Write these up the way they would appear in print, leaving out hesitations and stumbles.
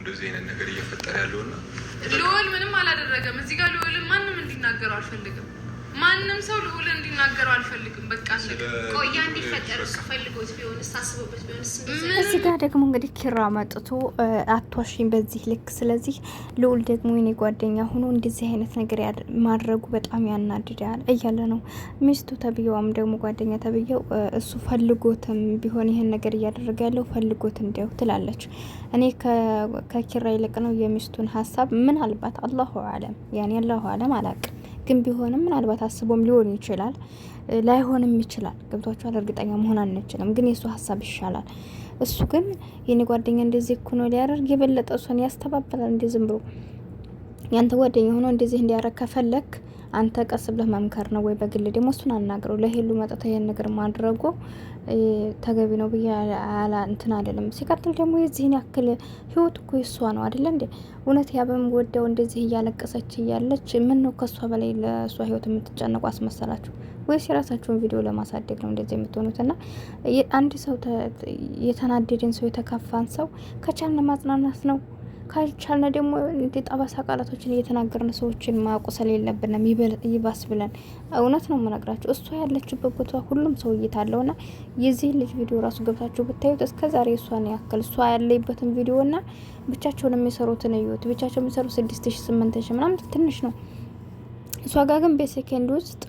እንደዚህ አይነት ነገር እየፈጠረ ያለውና ልዑል ምንም አላደረገም። እዚህ ጋር ልዑልን ማንም እንዲናገረው አልፈልግም። ማንም ሰው ልዑል እንዲናገረው አልፈልግም። በቃ ቆያ እንዲፈጠር ፈልጎት ቢሆንስ ታስቦበት ቢሆንስ? እዚህ ጋር ደግሞ እንግዲህ ኪራ መጥቶ አቷሽኝ በዚህ ልክ። ስለዚህ ልዑል ደግሞ የኔ ጓደኛ ሆኖ እንደዚህ አይነት ነገር ማድረጉ በጣም ያናድዳል እያለ ነው። ሚስቱ ተብዬዋም ደግሞ ጓደኛ ተብዬው እሱ ፈልጎትም ቢሆን ይህን ነገር እያደረገ ያለው ፈልጎት እንዲያው ትላለች። እኔ ከኪራ ይልቅ ነው የሚስቱን ሀሳብ ምናልባት አላሁ አለም ያኔ አላሁ አለም አላቅም ግን ቢሆንም ምናልባት አስቦም ሊሆን ይችላል፣ ላይሆንም ይችላል። ገብቷችኋል? እርግጠኛ መሆን አንችልም፣ ግን የሱ ሀሳብ ይሻላል። እሱ ግን የኔ ጓደኛ እንደዚህ እኮ ነው ሊያደርግ የበለጠ እሱን ያስተባብላል። እንደ ዝም ብሎ ያንተ ጓደኛ ሆኖ እንደዚህ እንዲያረግ ከፈለክ አንተ ቀስ ብለህ መምከር ነው ወይ በግል ደግሞ እሱን አናግረው። ለሄሉ መጠታ ይሄን ነገር ማድረጉ ተገቢ ነው ብዬ እንትን አይደለም። ሲቀጥል ደግሞ የዚህን ያክል ህይወት እኮ የሷ ነው አይደለ እንዴ? እውነት ያበም ወደው እንደዚህ እያለቀሰች እያለች ምን ነው ከሷ በላይ ለሷ ህይወት የምትጨነቁ አስመሰላችሁ ወይስ የራሳችሁን ቪዲዮ ለማሳደግ ነው እንደዚህ የምትሆኑት? እና አንድ ሰው የተናደደን ሰው የተከፋን ሰው ከቻልን ማጽናናት ነው። ካልቻልነ ደግሞ እንደ ጠባሳ ቃላቶችን እየተናገርን ሰዎችን ማቆሰል የለብንም። ይባስ ብለን እውነት ነው የምነግራችሁ። እሷ ያለችበት ቦታ ሁሉም ሰው እይታለውና የዚህ ልጅ ቪዲዮ ራሱ ገብታችሁ ብታዩት እስከዛሬ እሷን ያክል እሷ ያለይበትን ቪዲዮና ብቻቸውን የሚሰሩትን እዩት። ብቻቸው የሚሰሩት 6000 8000 ምናምን ትንሽ ነው። እሷ ጋር ግን በሴኮንድ ውስጥ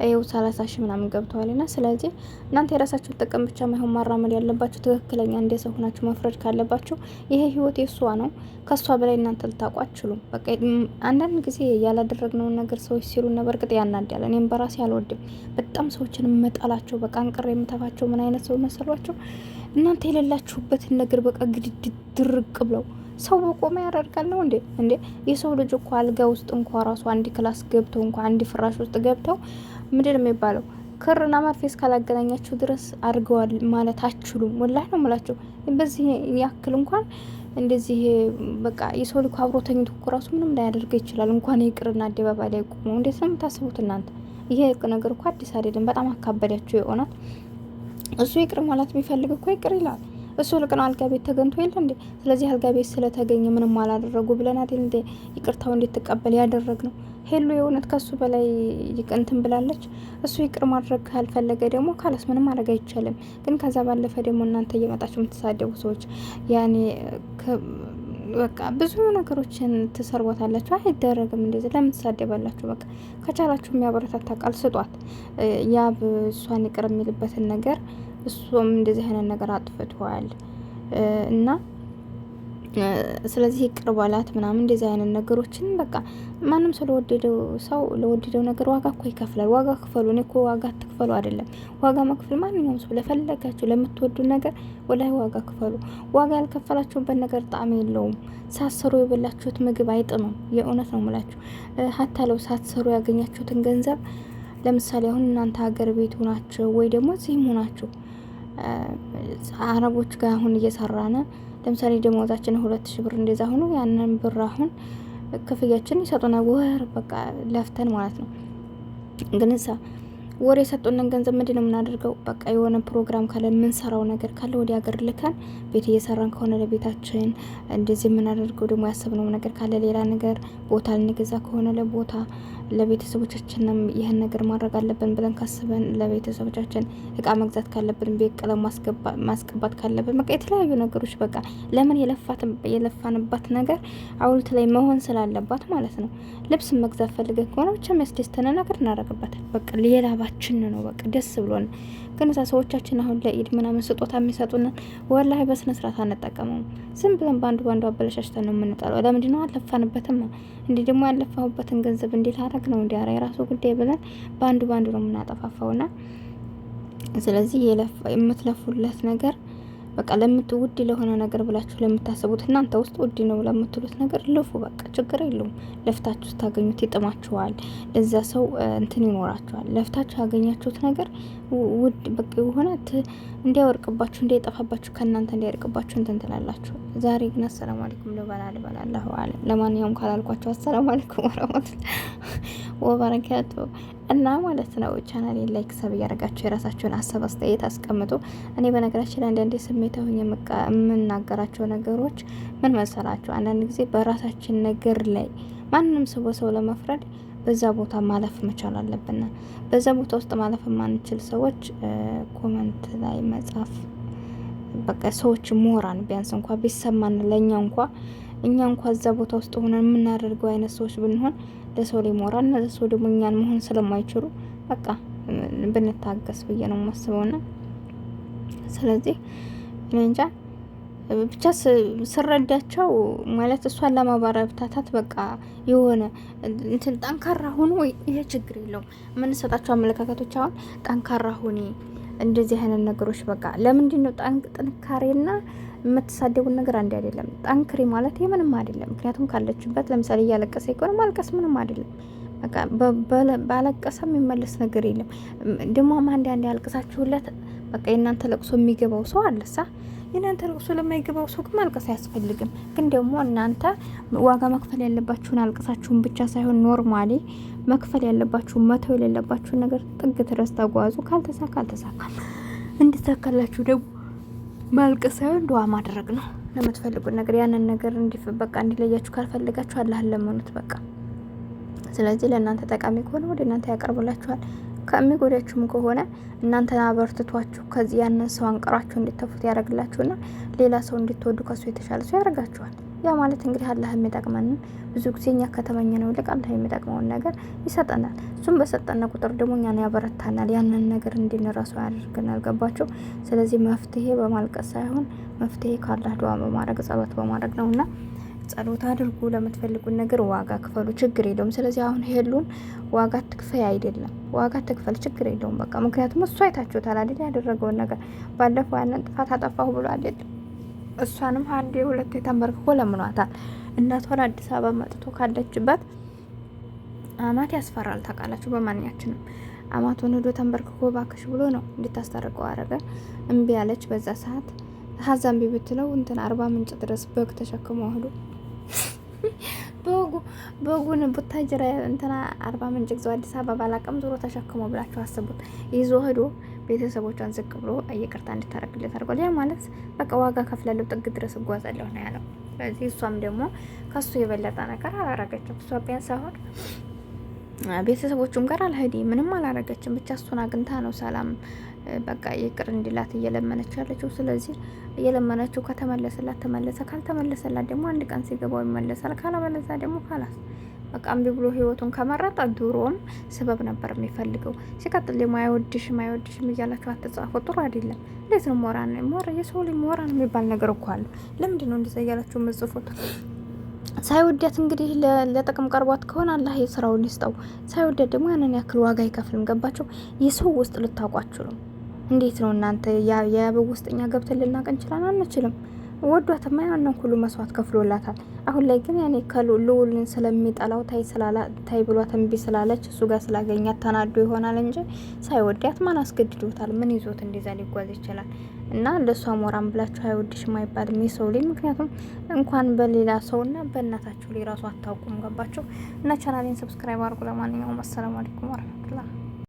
ይኸው 30,000 ምናምን ገብተዋልና ስለዚህ እናንተ የራሳችሁን ጥቅም ብቻ ማይሆን ማራመድ ያለባችሁ ትክክለኛ እንደ ሰው ሆናችሁ መፍረድ ካለባችሁ ይሄ ህይወት የሷ ነው። ከሷ በላይ እናንተ ልታውቁ አትችሉም። በቃ አንዳንድ ጊዜ ያላደረግነውን ነገር ሰዎች ሲሉ ነበር ቅጥ ያናዳል። እኔም በራሴ አልወድም። በጣም ሰዎችን መጣላቸው በቃ አንቀር የምተፋቸው ምን አይነት ሰው መሰሏቸው እናንተ የሌላችሁበትን ነገር በቃ ግድድ ድርቅ ብለው ሰው በቆመ ያደርጋል ነው እንዴ? እንዴ የሰው ልጅ እኮ አልጋ ውስጥ እንኳን ራሱ አንድ ክላስ ገብተው እንኳን አንድ ፍራሽ ውስጥ ገብተው ምንድን ነው የሚባለው ክርና መርፌ እስካላገናኛችሁ ድረስ አድርገዋል ማለት አትችሉም። ወላሂ ነው የምላችሁ። በዚህ ያክል እንኳን እንደዚህ በቃ የሰው ልጅ አብሮ ተኝቶ እኮ ራሱ ምንም ላይ ያደርገ ይችላል። እንኳን ይቅርና አደባባይ ላይ ቆሞ እንዴት ነው የምታስቡት እናንተ? ይሄ ነገር እኮ አዲስ አይደለም። በጣም አካበዳችሁ የሆናት። እሱ ይቅር ማለት የሚፈልግ እኮ ይቅር ይላል። እሱ ልቅና አልጋ ቤት ተገኝቶ የለ እንዴ? ስለዚህ አልጋ ቤት ስለተገኘ ምንም አላደረጉ ብለን አይደል እንዴ ይቅርታው እንድትቀበል ያደረግ ነው። ሄሉ የእውነት ከሱ በላይ እንትን ብላለች። እሱ ይቅር ማድረግ ካልፈለገ ደግሞ ካላስ ምንም ማድረግ አይቻልም። ግን ከዛ ባለፈ ደግሞ እናንተ እየመጣችሁ የምትሳደቡ ሰዎች ያኔ በቃ ብዙ ነገሮችን ትሰርቦታላችሁ። አይደረግም እንደዚህ ለምን ትሳደባላችሁ? በቃ ከቻላችሁ የሚያበረታታ ቃል ስጧት። ያ እሷን ይቅር የሚልበትን ነገር እሱም እንደዚህ አይነት ነገር አጥፍቷል እና ስለዚህ ይቅር ባላት ምናምን እንደዚህ አይነት ነገሮችን በቃ ማንም ሰው ለወደደው ነገር ዋጋ እኮ ይከፍላል። ዋጋ ክፈሉ። እኔ እኮ ዋጋ ትክፈሉ አይደለም። ዋጋ መክፈል ማንኛውም ሰው ለፈለጋችሁ ለምትወዱ ነገር ወላይ ዋጋ ክፈሉ። ዋጋ ያልከፈላችሁበት ነገር ጣዕም የለውም። ሳትሰሩ የበላችሁት ምግብ አይጥምም። የእውነት ነው የምላችሁ። ሀታ ለው ሳትሰሩ ያገኛችሁትን ገንዘብ ለምሳሌ አሁን እናንተ ሀገር ቤት ሆናችሁ ወይ ደግሞ እዚህም ሆናችሁ አረቦች ጋር አሁን እየሰራነ ለምሳሌ ደሞዛችን 2000 ብር እንደዛ ሆኖ ያንን ብር አሁን ክፍያችን ይሰጡና ወር በቃ ለፍተን ማለት ነው። ግን እዛ ወር የሰጡንን ገንዘብ ምንድነው የምናደርገው? በቃ የሆነ ፕሮግራም ካለ የምንሰራው ነገር ካለ ወደ ሀገር ልከን ቤት እየሰራን ከሆነ ለቤታችን እንደዚህ የምናደርገው ደግሞ ያሰብነው ነገር ካለ ሌላ ነገር ቦታ ልንገዛ ከሆነ ለቦታ ለቤተሰቦቻችንም ይህን ነገር ማድረግ አለብን ብለን ካስበን ለቤተሰቦቻችን እቃ መግዛት ካለብን ቤት ቀለም ማስቀባት ካለብን በቃ የተለያዩ ነገሮች በቃ ለምን የለፋንባት ነገር አውልት ላይ መሆን ስላለባት ማለት ነው። ልብስ መግዛት ፈልገን ከሆነ ብቻ የሚያስደስተን ነገር እናደርግበታል። በቃ ሌላባችን ነው በቃ ደስ ብሎን። ግን እዛ ሰዎቻችን አሁን ለኢድ ምናምን ስጦታ የሚሰጡን ወላሂ በስነ ስርዓት አንጠቀመውም። ዝም ብለን ባንዱ አበለሻሽተን ነው የምንጠራው። ለምንድን ነው አለፋንበትም? እንዲህ ደግሞ ያለፋሁበትን ገንዘብ እንዴት አረግ ነው እንዲህ አራ የራሱ ጉዳይ ብለን ባንዱ ነው የምናጠፋፋውና ስለዚህ የምትለፉለት ነገር በቃ ውድ ለሆነ ነገር ብላችሁ ለምታስቡት እናንተ ውስጥ ውድ ነው ለምትሉት ነገር ልፉ። በቃ ችግር የለውም። ለፍታችሁ ታገኙት ይጥማችኋል። ለዛ ሰው እንትን ይኖራችኋል። ለፍታችሁ ያገኛችሁት ነገር ውድ በቃ የሆነ እንዲያወርቅባችሁ እንዲያጠፋባችሁ ከእናንተ እንዲያርቅባችሁ እንትን ትላላችሁ። ዛሬ ግን አሰላሙ አለይኩም ለባላላሁ አለም። ለማንኛውም ካላልኳችሁ አሰላሙ አለይኩም ወራህመቱላሂ ወበረካቱ እና ማለት ነው። ቻናሌን ላይክ ሰብ ያደርጋችሁ የራሳችሁን ሀሳብ አስተያየት አስቀምጡ። እኔ በነገራችን ላይ አንዳንዴ ስሜት ስሜታዊ የምናገራቸው ነገሮች ምን መሰላቸው? አንዳንድ ጊዜ በራሳችን ነገር ላይ ማንንም ሰው በሰው ለመፍረድ በዛ ቦታ ማለፍ መቻል አለብን። በዛ ቦታ ውስጥ ማለፍ የማንችል ሰዎች ኮመንት ላይ መጻፍ በቃ ሰዎች ሞራን ቢያንስ እንኳ ቢሰማን ለኛ እኛ እንኳ እዛ ቦታ ውስጥ ሆነን የምናደርገው አይነት ሰዎች ብንሆን ለሰው ላይ ሞራል እና ለሰው ደግሞ እኛን መሆን ስለማይችሉ በቃ ብንታገስ ብዬ ነው የማስበውና ስለዚህ እኔ እንጃ ብቻ ስረዳቸው ማለት እሷን ለማበረታታት በቃ የሆነ እንትን ጠንካራ ሆኖ ይሄ ችግር የለውም የምንሰጣቸው አመለካከቶች አሁን ጠንካራ ሆኔ እንደዚህ አይነት ነገሮች በቃ ለምንድን ነው ጥንካሬና የምትሳደቡን ነገር አንድ አይደለም። ጠንክሪ ማለት ምንም አይደለም። ምክንያቱም ካለችበት ለምሳሌ እያለቀሰ ይቆር ማልቀስ ምንም አይደለም። በቃ ባለቀሰም የሚመለስ ነገር የለም። ደግሞ አንድ ያልቀሳችሁለት በቃ የእናንተ ለቅሶ የሚገባው ሰው አለሳ የእናንተ ለቅሶ ለማይገባው ሰው ግን ማልቀስ አያስፈልግም። ግን ደግሞ እናንተ ዋጋ መክፈል ያለባችሁን አልቀሳችሁን ብቻ ሳይሆን ኖርማሊ መክፈል ያለባችሁን መተው የሌለባችሁን ነገር ጥግ ድረስ ተጓዙ። ካልተሳካ እንድትሳካላችሁ ደግሞ ማልቀስ ሳይሆን ዱዓ ማድረግ ነው። ለምትፈልጉት ነገር ያንን ነገር በቃ እንዲለያችሁ ካልፈልጋችሁ አላህን ለመኑት በቃ። ስለዚህ ለእናንተ ጠቃሚ ከሆነ ወደ እናንተ ያቀርብላችኋል። ከሚጎዳችሁም ከሆነ እናንተን አበርትቷችሁ ከዚህ ያንን ሰው አንቀራችሁ እንድትተፉት ያደርግላችሁና ሌላ ሰው እንድትወዱ ከሱ የተሻለ ሰው ያደርጋችኋል። ያ ማለት እንግዲህ አላህ የሚጠቅመንን ብዙ ጊዜ እኛ ከተመኘነው ይልቅ አላህ የሚጠቅመውን ነገር ይሰጠናል። እሱም በሰጠና ቁጥር ደግሞ እኛን ያበረታናል። ያንን ነገር እንድንረሳው ያደርገናል። ገባችሁ? ስለዚህ መፍትሄ በማልቀስ ሳይሆን መፍትሄ ካላህ ዱዓ በማድረግ ጸሎት በማድረግ ነውና ጸሎት አድርጉ። ለምትፈልጉት ነገር ዋጋ ክፈሉ፣ ችግር የለውም። ስለዚህ አሁን ሄሉን ዋጋ ትክፈይ አይደለም ዋጋ ትክፈል፣ ችግር የለውም በቃ። ምክንያቱም እሱ አይታችሁታል አይደል ያደረገውን ነገር። ባለፈው ያንን ጥፋት አጠፋሁ ብሎ አይደል እሷንም አንዴ ሁለቴ ተንበርክኮ ለምኗታል። እናቷን አዲስ አበባ መጥቶ ካለችበት አማት ያስፈራል ታውቃላችሁ። በማንኛችንም አማቱን ሄዶ ተንበርክኮ ባክሽ ብሎ ነው እንድታስታርቀው አረገ። እምቢ ያለች በዛ ሰዓት ሀዛም ቢብትለው እንትን 40 ምንጭ ድረስ በግ ተሸክሞ ሄዶ በጉን ቡታጅራ እንትና 40 ምንጭ ግዛው አዲስ አበባ ባላቀም ዞሮ ተሸክሞ ብላችሁ አስቡት። ይዞ ሄዶ ቤተሰቦቿን ዝቅ ብሎ ይቅርታ እንድታረግለት አድርጓል። ያ ማለት በቃ ዋጋ ከፍላለሁ ጥግ ድረስ እጓዛለሁ ነው ያለው። ስለዚህ እሷም ደግሞ ከሱ የበለጠ ነገር አላረገችም። እሷ ቢያንስ አሁን ቤተሰቦቹም ጋር አልሄዲ ምንም አላረገችም። ብቻ እሱን አግኝታ ነው ሰላም በቃ ይቅር እንዲላት እየለመነች ያለችው። ስለዚህ እየለመነችው ከተመለሰላት ተመለሰ፣ ካልተመለሰላት ደግሞ አንድ ቀን ሲገባው ይመለሳል። ካላበለዛ ደግሞ ካላስ በቃ እምቢ ብሎ ህይወቱን ከመረጠ ድሮም ስበብ ነበር የሚፈልገው። ሲቀጥል ደግሞ አይወድሽም እያላችሁ አትጻፉ፣ ጥሩ አይደለም። እንዴት ነው ሞራን የሰው ልጅ ሞራን የሚባል ነገር እኮ አለ። ለምንድን ነው እንደዛ እያላችሁ የምትጽፉት? ሳይወዳት እንግዲህ ለጥቅም ቀርቧት ከሆነ አላህ የስራውን ይስጠው። ሳይወዳት ደግሞ ያንን ያክል ዋጋ አይከፍልም። ገባችሁ? የሰው ውስጥ ልታውቋችሁ ነው። እንዴት ነው እናንተ የአበብ ውስጥኛ ገብተን ልናውቅ እንችላለን? አንችልም። ወዷትማ ያንን ሁሉ መስዋዕት ከፍሎላታል። አሁን ላይ ግን ያኔ ልዑልን ስለሚጠላው ታይ ብሏት እምቢ ስላለች እሱ ጋር ስላገኛት ተናዶ ይሆናል እንጂ ሳይወዳት ማን አስገድዶታል? ምን ይዞት እንደዛ ሊጓዝ ይችላል? እና ለሷ ሞራን ብላችሁ አይወድሽም አይባልም የሰው ልጅ። ምክንያቱም እንኳን በሌላ ሰውና በእናታችሁ ላይ ራሱ አታውቁም። ገባችሁ? እና ቻናሌን ሰብስክራይብ አድርጉ። ለማንኛውም አሰላሙ አለይኩም ወራህመቱላህ